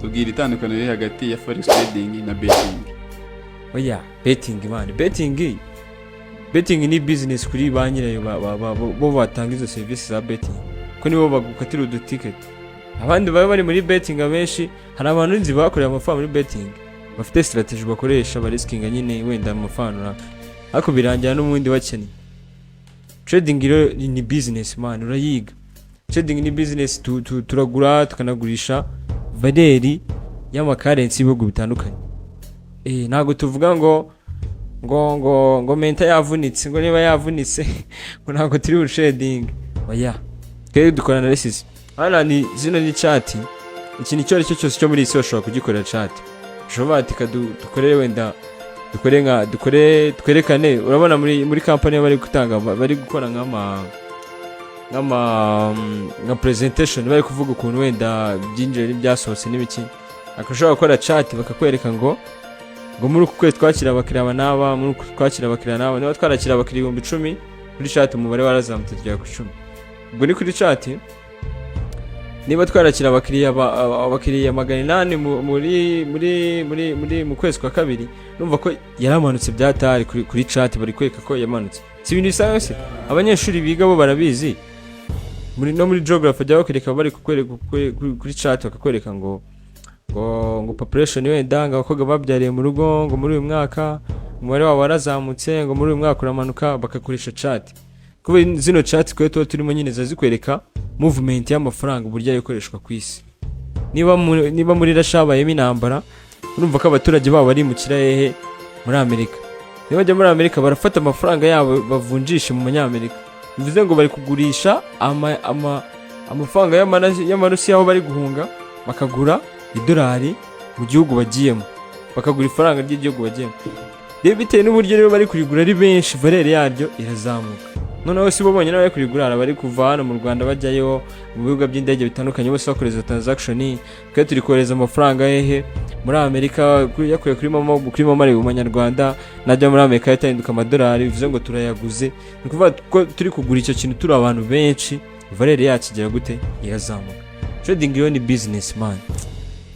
tubwira itandukaniro riri hagati ya forex trading na betting. Oya, betting man, betting ni business kuri ba nyirayo bo batanga izo services za betting. Ko nibo bagukatira uduticket. Abandi bari muri betting abenshi, hari abantu nzi bakorera amafaranga muri betting. Bafite strategy bakoresha bariskinga nyine wenda amafaranga. Ariko birangira n'umundi bakene. Trading rero ni business man, urayiga. Trading ni business turagura tukanagurisha valeri y'amakarensi y'ibihugu bitandukanye. Ntago tuvuga ngo menta yavunitse, ngo niba yavunitse ngo ntago turi trading. Oya, twebwe dukora analysis. Hano ni zino ni chat. Ikintu icyo ari cyo cyose cyo muri isi bashobora kugikorera chat. Ushobora dukorere wenda twerekane. Urabona muri company bari gutanga, bari gukora nka presentation, bari kuvuga ukuntu wenda byinjira n'ibyasohotse n'ibiki. Akashobora gukora chat bakakwereka ngo muri uku kwezi twakira abakiriya n'aba, muri uku twakira abakiriya n'aba, niba twarakira abakiriya 10,000 kuri chat umubare warazamutse tujya ku 10. Ubwo ni kuri chat. Niba twarakira abakiriya 800 mu kwezi kwa kabiri, numva ko yaramanutse byatari kuri chat, bari kwereka ko yamanutse. Si ibintu bisanzwe. Abanyeshuri biga bo barabizi. Muri geography bajya bakwereka, bari kuri chat bakakwereka ngo population wenda ngo abakobwa babyariye mu rugo ngo muri uyu mwaka umubare wabo warazamutse, ngo muri uyu mwaka uramanuka, bakakoresha chat. Kuba zino chat kwe turimo nyine zazikwereka movement y'amafaranga uburyo yakoreshwa ku isi. Niba muri rashabayemo intambara, urumva ko abaturage babo bari mu kirahehe muri Amerika. Niba bajya muri Amerika barafata amafaranga yabo bavunjisha mu manyamerika. Bivuze ngo bari kugurisha amafaranga y'amarusi yabo bari guhunga, bakagura idolari mu gihugu bagiyemo, bakagura ifaranga ry'igihugu bagiyemo. Rero bitewe n'uburyo rero bari kurigura ari benshi, valeur yaryo irazamuka. Noneho si bo bonyine bari kurigura, bari kuva hano mu Rwanda bajyayo mu bibuga by'indege bitandukanye, bose bakoreza transaction. Twe turi kohereza amafaranga hehe muri Amerika, yakuye kuri mama ari umanyarwanda, najya muri Amerika yatanduka amadolari. Bivuze ngo turayaguze. Ni kuvuga ko turi kugura icyo kintu turi abantu benshi, valeur yacu igera gute, irazamuka. Trading yo ni business man.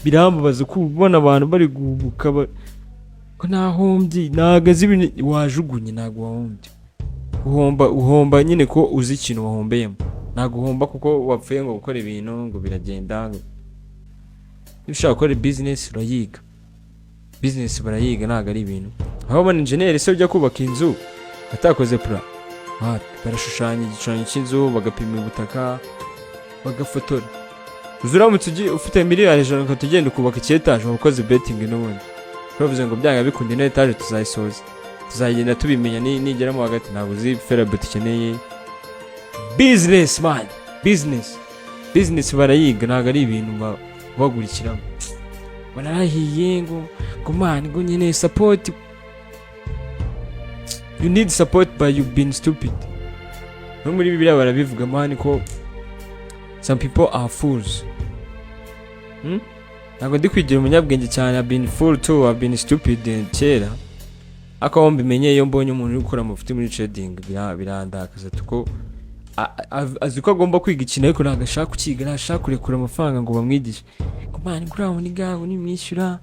Birambabaza kubona abantu bari gubuka ko nahombye, nagaze ibintu wajugunye, nago wahombye. Uhomba nyine ko uzi ikintu wahombeyemo. Nago uhomba kuko wapfuye ngo gukora ibintu ngo biragenda. Ushaka gukora business urayiga. Business barayiga, naga ari ibintu. Aho bane engineer se ujya kubaka inzu atakoze plan. Barashushanya igishushanyo cy'inzu, bagapima ubutaka, bagafotora. Uzuramutse ufite miliyoni 100 ukatugenda kubaka icyetaje ukoze betting n'ubundi. Bavuze ngo byanga bikundi na etage tuzayisoza. Tuzagenda tubimenya nigeramo hagati, ntabwo uzi ferabet ukeneye. Business man, business barayiga, ntabwo ari ibintu bagurikiramo. Barahiye ngo man ngo nyine support. You need support but you've been stupid. No muri Bibiliya barabivuga man ko some people are fools. Ntabwo ndi kwigira umunyabwenge cyane. I've been fool too, I've been stupid kera. Ako mbimenye iyo mbonye umuntu uri gukora amafuti muri trading birandakaza tuko aziko agomba kwiga ikintu, ariko ntabwo ashaka kukiga, ntashaka kurekura amafaranga ngo bamwigishe. Kumana ngura ngo ni gaho ni mwishyura